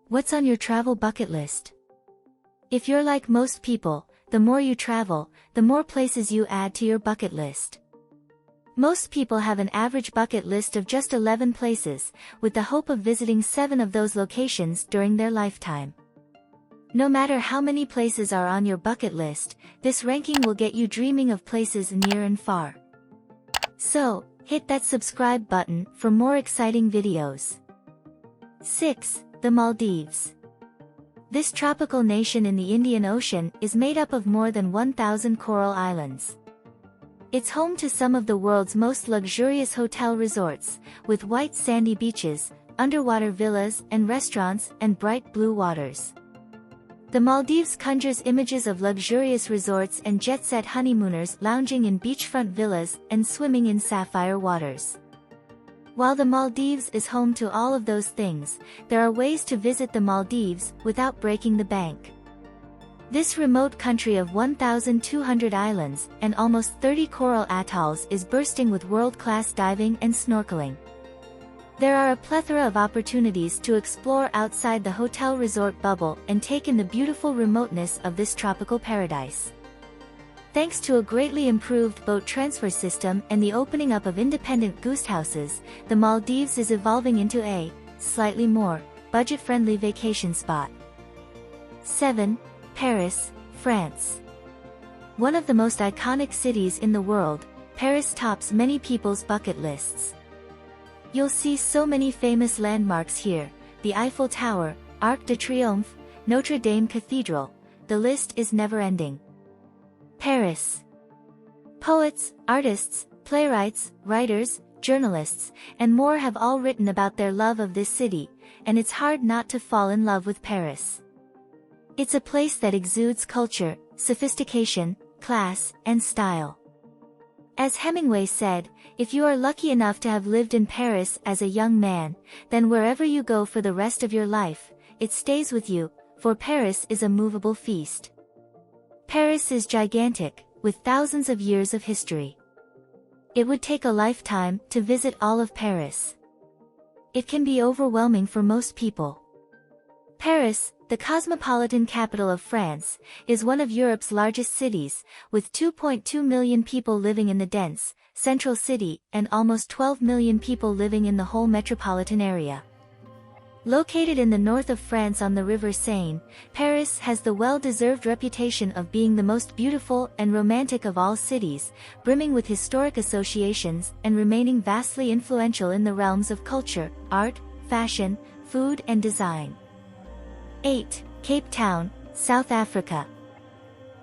What's on your travel bucket list? If you're like most people, the more you travel, the more places you add to your bucket list. Most people have an average bucket list of just 11 places, with the hope of visiting 7 of those locations during their lifetime. No matter how many places are on your bucket list, this ranking will get you dreaming of places near and far. So, hit that subscribe button for more exciting videos. 6. The Maldives. This tropical nation in the Indian Ocean is made up of more than 1,000 coral islands. It's home to some of the world's most luxurious hotel resorts, with white sandy beaches, underwater villas and restaurants, and bright blue waters. The Maldives conjures images of luxurious resorts and jet-set honeymooners lounging in beachfront villas and swimming in sapphire waters. While the Maldives is home to all of those things, there are ways to visit the Maldives without breaking the bank. This remote country of 1,200 islands and almost 30 coral atolls is bursting with world-class diving and snorkeling. There are a plethora of opportunities to explore outside the hotel resort bubble and take in the beautiful remoteness of this tropical paradise. Thanks to a greatly improved boat transfer system and the opening up of independent guesthouses, the Maldives is evolving into a, slightly more, budget-friendly vacation spot. 7. Paris, France. One of the most iconic cities in the world, Paris tops many people's bucket lists. You'll see so many famous landmarks here: the Eiffel Tower, Arc de Triomphe, Notre Dame Cathedral. The list is never-ending. Paris. Poets, artists, playwrights, writers, journalists, and more have all written about their love of this city, and it's hard not to fall in love with Paris. It's a place that exudes culture, sophistication, class, and style. As Hemingway said, if you are lucky enough to have lived in Paris as a young man, then wherever you go for the rest of your life, it stays with you, for Paris is a movable feast. Paris is gigantic, with thousands of years of history. It would take a lifetime to visit all of Paris. It can be overwhelming for most people. Paris, the cosmopolitan capital of France, is one of Europe's largest cities, with 2.2 million people living in the dense, central city and almost 12 million people living in the whole metropolitan area. Located in the north of France on the River Seine, Paris has the well-deserved reputation of being the most beautiful and romantic of all cities, brimming with historic associations and remaining vastly influential in the realms of culture, art, fashion, food and design. 8. Cape Town, South Africa.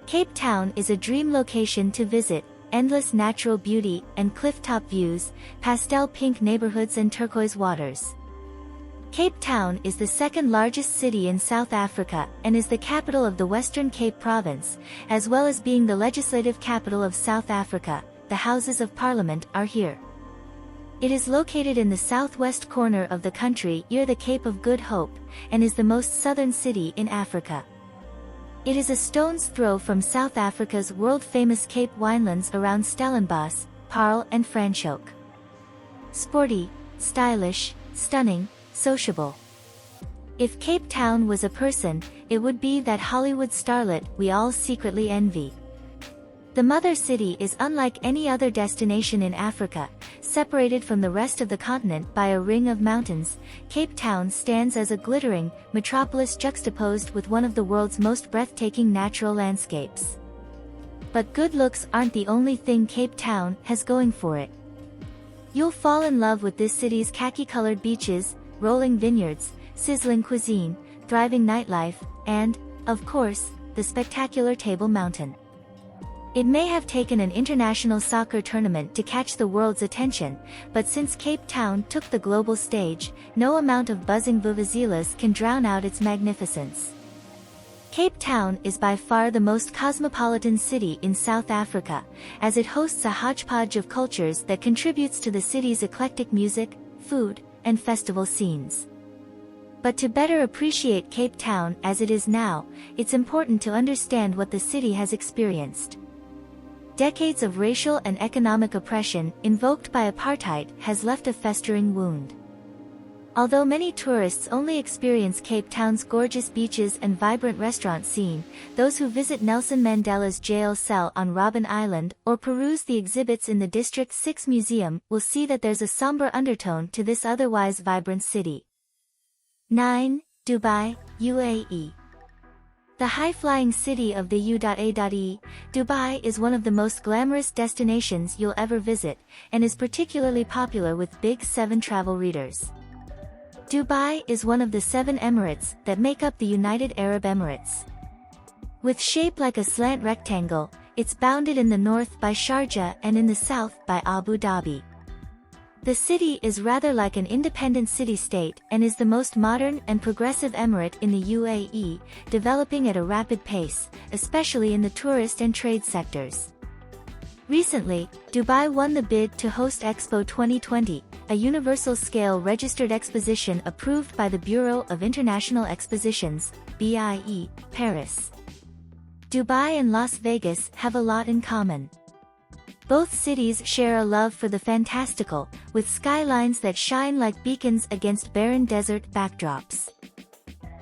Cape Town is a dream location to visit: endless natural beauty and cliff-top views, pastel pink neighborhoods and turquoise waters. Cape Town is the second largest city in South Africa and is the capital of the Western Cape Province, as well as being the legislative capital of South Africa. The Houses of Parliament are here. It is located in the southwest corner of the country near the Cape of Good Hope, and is the most southern city in Africa. It is a stone's throw from South Africa's world-famous Cape Winelands around Stellenbosch, Paarl and Franschhoek. Sporty, stylish, stunning, sociable. If Cape Town was a person, it would be that Hollywood starlet we all secretly envy. The mother city is unlike any other destination in Africa. Separated from the rest of the continent by a ring of mountains, Cape Town stands as a glittering metropolis juxtaposed with one of the world's most breathtaking natural landscapes. But good looks aren't the only thing Cape Town has going for it. You'll fall in love with this city's khaki-colored beaches, rolling vineyards, sizzling cuisine, thriving nightlife, and, of course, the spectacular Table Mountain. It may have taken an international soccer tournament to catch the world's attention, but since Cape Town took the global stage, no amount of buzzing vuvuzelas can drown out its magnificence. Cape Town is by far the most cosmopolitan city in South Africa, as it hosts a hodgepodge of cultures that contributes to the city's eclectic music, food, and festival scenes. But to better appreciate Cape Town as it is now, it's important to understand what the city has experienced. Decades of racial and economic oppression invoked by apartheid has left a festering wound. Although many tourists only experience Cape Town's gorgeous beaches and vibrant restaurant scene, those who visit Nelson Mandela's jail cell on Robben Island or peruse the exhibits in the District 6 Museum will see that there's a somber undertone to this otherwise vibrant city. 9. Dubai, UAE. The high-flying city of the UAE, Dubai is one of the most glamorous destinations you'll ever visit, and is particularly popular with Big 7 travel readers. Dubai is one of the 7 emirates that make up the United Arab Emirates. With shape like a slant rectangle, it's bounded in the north by Sharjah and in the south by Abu Dhabi. The city is rather like an independent city-state and is the most modern and progressive emirate in the UAE, developing at a rapid pace, especially in the tourist and trade sectors. Recently, Dubai won the bid to host Expo 2020, a universal-scale registered exposition approved by the Bureau of International Expositions, BIE, Paris. Dubai and Las Vegas have a lot in common. Both cities share a love for the fantastical, with skylines that shine like beacons against barren desert backdrops.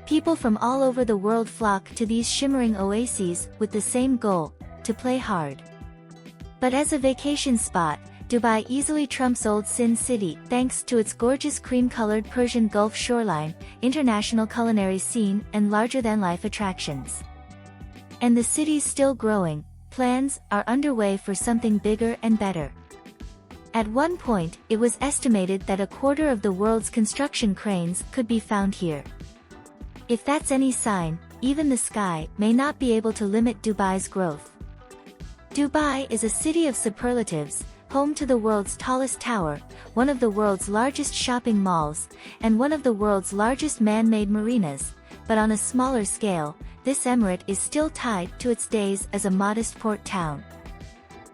People from all over the world flock to these shimmering oases with the same goal: to play hard. But as a vacation spot, Dubai easily trumps Old Sin City thanks to its gorgeous cream-colored Persian Gulf shoreline, international culinary scene, and larger-than-life attractions. And the city's still growing. Plans are underway for something bigger and better. At one point, it was estimated that a quarter of the world's construction cranes could be found here. If that's any sign, even the sky may not be able to limit Dubai's growth. Dubai is a city of superlatives, home to the world's tallest tower, one of the world's largest shopping malls, and one of the world's largest man-made marinas, but on a smaller scale, this emirate is still tied to its days as a modest port town.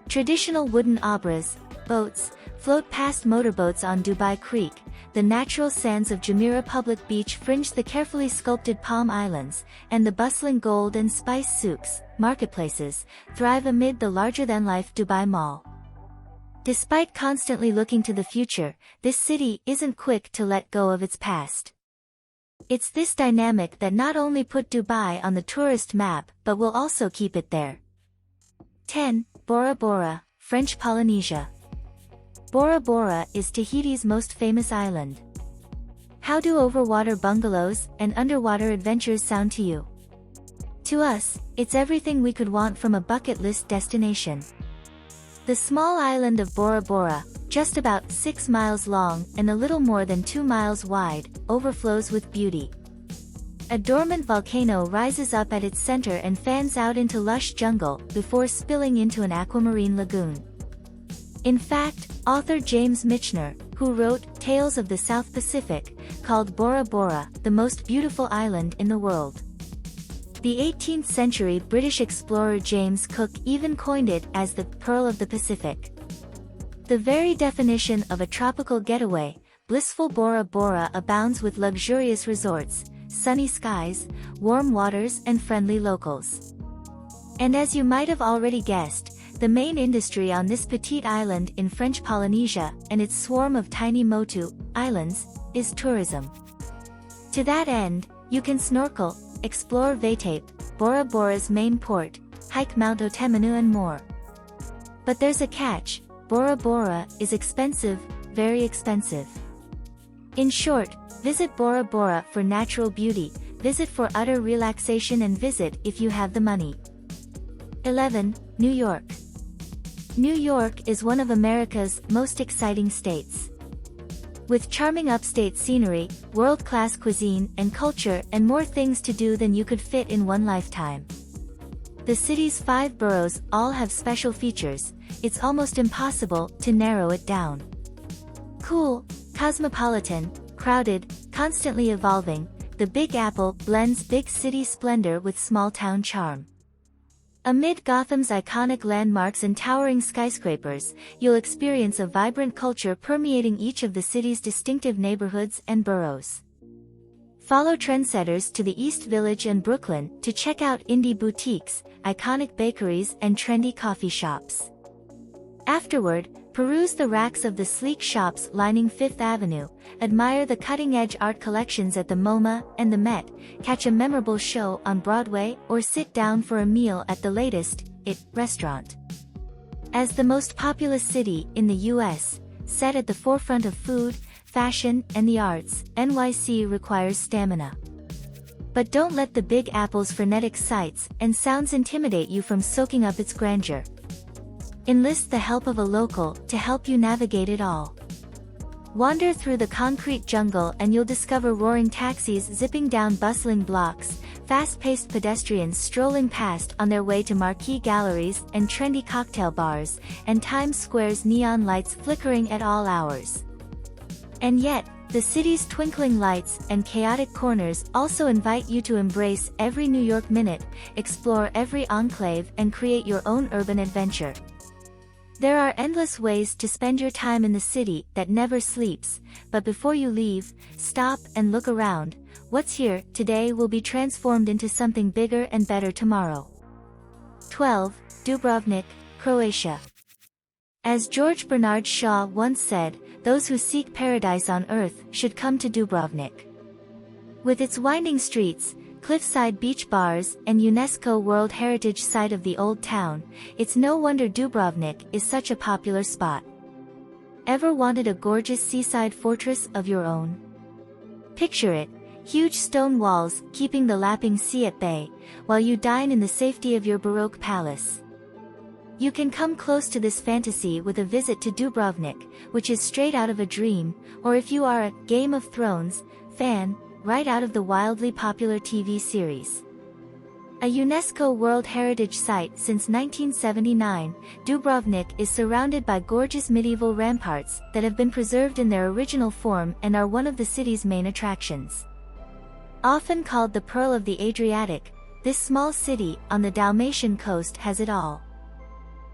Traditional wooden abras, boats, float past motorboats on Dubai Creek. The natural sands of Jumeirah Public Beach fringe the carefully sculpted Palm Islands, and the bustling gold and spice souks, marketplaces, thrive amid the larger-than-life Dubai Mall. Despite constantly looking to the future, this city isn't quick to let go of its past. It's this dynamic that not only put Dubai on the tourist map but will also keep it there. 10. Bora Bora, French Polynesia. Bora Bora is Tahiti's most famous island. How do overwater bungalows and underwater adventures sound to you? To us, it's everything we could want from a bucket list destination. The small island of Bora Bora, just about 6 miles long and a little more than 2 miles wide, overflows with beauty. A dormant volcano rises up at its center and fans out into lush jungle before spilling into an aquamarine lagoon. In fact, author James Michener, who wrote Tales of the South Pacific, called Bora Bora the most beautiful island in the world. The 18th century British explorer James Cook even coined it as the Pearl of the Pacific. The very definition of a tropical getaway, blissful Bora Bora abounds with luxurious resorts, sunny skies, warm waters, and friendly locals. And as you might have already guessed, the main industry on this petite island in French Polynesia and its swarm of tiny Motu islands is tourism. To that end, you can snorkel, explore Vatape, Bora Bora's main port, hike Mount Otemanu and more. But there's a catch: Bora Bora is expensive, very expensive. In short, visit Bora Bora for natural beauty, visit for utter relaxation, and visit if you have the money. 11. New York. New York is one of America's most exciting states. With charming upstate scenery, world-class cuisine and culture, and more things to do than you could fit in one lifetime. The city's 5 boroughs all have special features. It's almost impossible to narrow it down. Cool, cosmopolitan, crowded, constantly evolving, the Big Apple blends big city splendor with small-town charm. Amid Gotham's iconic landmarks and towering skyscrapers, you'll experience a vibrant culture permeating each of the city's distinctive neighborhoods and boroughs. Follow trendsetters to the East Village and Brooklyn to check out indie boutiques, iconic bakeries, and trendy coffee shops. Afterward, Peruse the racks of the sleek shops lining Fifth Avenue, admire the cutting-edge art collections at the MoMA and the Met, catch a memorable show on Broadway, or sit down for a meal at the latest IT restaurant. As the most populous city in the US, set at the forefront of food, fashion, and the arts, NYC requires stamina. But don't let the Big Apple's frenetic sights and sounds intimidate you from soaking up its grandeur. Enlist the help of a local to help you navigate it all. Wander through the concrete jungle and you'll discover roaring taxis zipping down bustling blocks, fast-paced pedestrians strolling past on their way to marquee galleries and trendy cocktail bars, and Times Square's neon lights flickering at all hours. And yet, the city's twinkling lights and chaotic corners also invite you to embrace every New York minute, explore every enclave, and create your own urban adventure. There are endless ways to spend your time in the city that never sleeps, but before you leave, stop and look around. What's here today will be transformed into something bigger and better tomorrow. 12. Dubrovnik, Croatia. As George Bernard Shaw once said, those who seek paradise on earth should come to Dubrovnik. With its winding streets, cliffside beach bars, and UNESCO World Heritage Site of the Old Town, it's no wonder Dubrovnik is such a popular spot. Ever wanted a gorgeous seaside fortress of your own? Picture it, huge stone walls keeping the lapping sea at bay, while you dine in the safety of your Baroque palace. You can come close to this fantasy with a visit to Dubrovnik, which is straight out of a dream, or if you are a Game of Thrones fan, right out of the wildly popular TV series. A UNESCO World Heritage Site since 1979, Dubrovnik is surrounded by gorgeous medieval ramparts that have been preserved in their original form and are one of the city's main attractions. Often called the Pearl of the Adriatic, this small city on the Dalmatian coast has it all.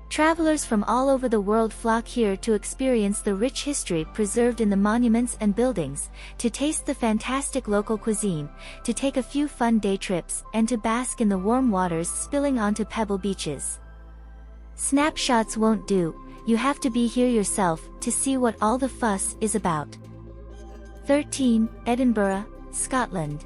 Travelers from all over the world flock here to experience the rich history preserved in the monuments and buildings, to taste the fantastic local cuisine, to take a few fun day trips, and to bask in the warm waters spilling onto pebble beaches. Snapshots won't do, you have to be here yourself to see what all the fuss is about. 13. Edinburgh, Scotland.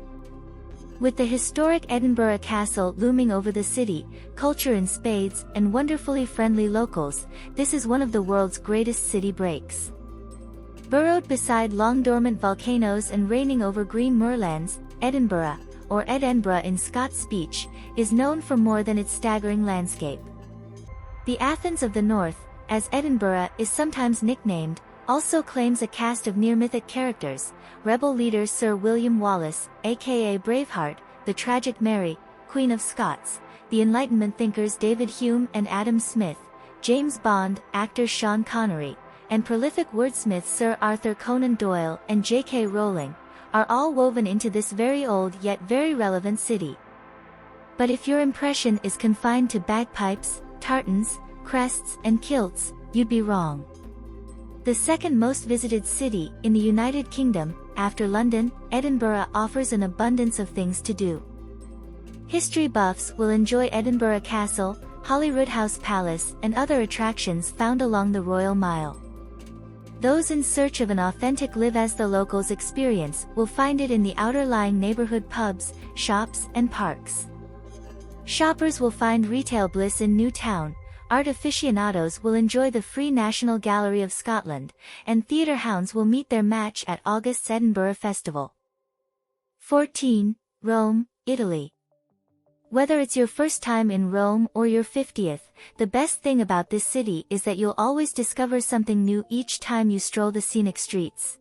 With the historic Edinburgh Castle looming over the city, culture in spades, and wonderfully friendly locals, this is one of the world's greatest city breaks. Burrowed beside long-dormant volcanoes and reigning over green moorlands, Edinburgh, or Edinburgh in Scots speech, is known for more than its staggering landscape. The Athens of the North, as Edinburgh is sometimes nicknamed, also claims a cast of near-mythic characters: rebel leader Sir William Wallace, aka Braveheart, the tragic Mary, Queen of Scots, the Enlightenment thinkers David Hume and Adam Smith, James Bond, actor Sean Connery, and prolific wordsmiths Sir Arthur Conan Doyle and J.K. Rowling, are all woven into this very old yet very relevant city. But if your impression is confined to bagpipes, tartans, crests, and kilts, you'd be wrong. The second most visited city in the United Kingdom, after London, Edinburgh offers an abundance of things to do. History buffs will enjoy Edinburgh Castle, Holyrood Palace, and other attractions found along the Royal Mile. Those in search of an authentic live-as-the-locals experience will find it in the outer-lying neighborhood pubs, shops, and parks. Shoppers will find retail bliss in New Town, art aficionados will enjoy the Free National Gallery of Scotland, and theatre hounds will meet their match at August's Edinburgh Festival. 14. Rome, Italy. Whether it's your first time in Rome or your 50th, the best thing about this city is that you'll always discover something new each time you stroll the scenic streets.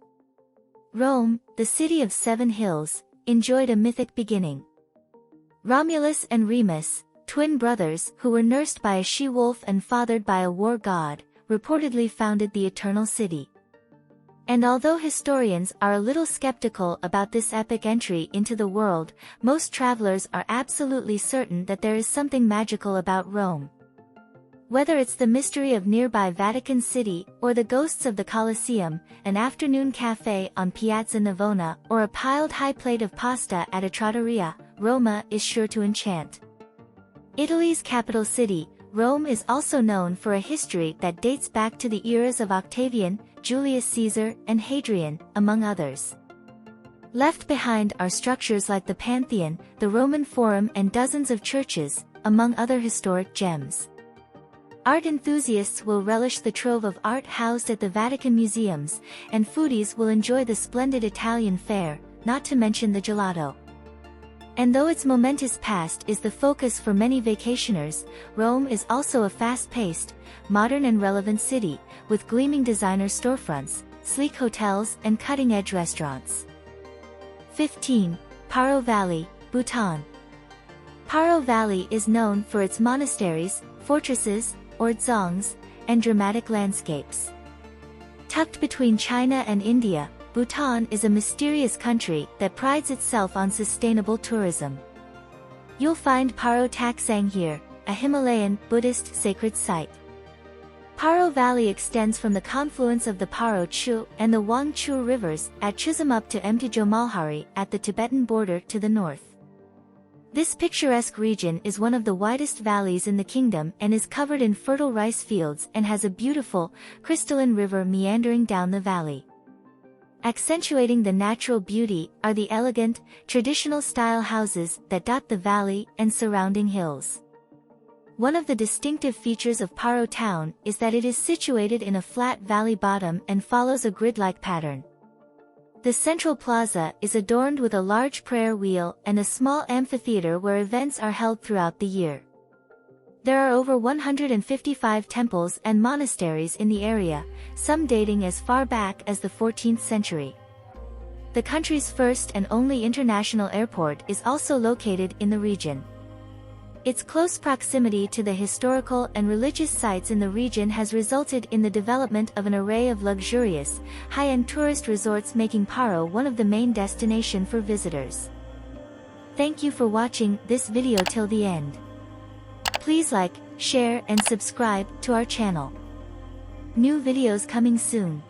Rome, the city of 7 hills, enjoyed a mythic beginning. Romulus and Remus, twin brothers who were nursed by a she-wolf and fathered by a war god, reportedly founded the Eternal City. And although historians are a little skeptical about this epic entry into the world, most travelers are absolutely certain that there is something magical about Rome. Whether it's the mystery of nearby Vatican City, or the ghosts of the Colosseum, an afternoon cafe on Piazza Navona, or a piled high plate of pasta at a trattoria, Roma is sure to enchant. Italy's capital city, Rome is also known for a history that dates back to the eras of Octavian, Julius Caesar, and Hadrian, among others. Left behind are structures like the Pantheon, the Roman Forum, and dozens of churches, among other historic gems. Art enthusiasts will relish the trove of art housed at the Vatican museums, and foodies will enjoy the splendid Italian fare, not to mention the gelato. And though its momentous past is the focus for many vacationers, Rome is also a fast-paced, modern and relevant city, with gleaming designer storefronts, sleek hotels, and cutting-edge restaurants. 15. Paro Valley, Bhutan. Paro Valley is known for its monasteries, fortresses, or dzongs, and dramatic landscapes. Tucked between China and India, Bhutan is a mysterious country that prides itself on sustainable tourism. You'll find Paro Taksang here, a Himalayan Buddhist sacred site. Paro Valley extends from the confluence of the Paro Chu and the Wang Chu rivers at Chusumup to Mtjomalhari at the Tibetan border to the north. This picturesque region is one of the widest valleys in the kingdom and is covered in fertile rice fields and has a beautiful, crystalline river meandering down the valley. Accentuating the natural beauty are the elegant, traditional-style houses that dot the valley and surrounding hills. One of the distinctive features of Paro town is that it is situated in a flat valley bottom and follows a grid-like pattern. The central plaza is adorned with a large prayer wheel and a small amphitheater where events are held throughout the year. There are over 155 temples and monasteries in the area, some dating as far back as the 14th century. The country's first and only international airport is also located in the region. Its close proximity to the historical and religious sites in the region has resulted in the development of an array of luxurious, high-end tourist resorts, making Paro one of the main destinations for visitors. Thank you for watching this video till the end. Please like, share, and subscribe to our channel. New videos coming soon.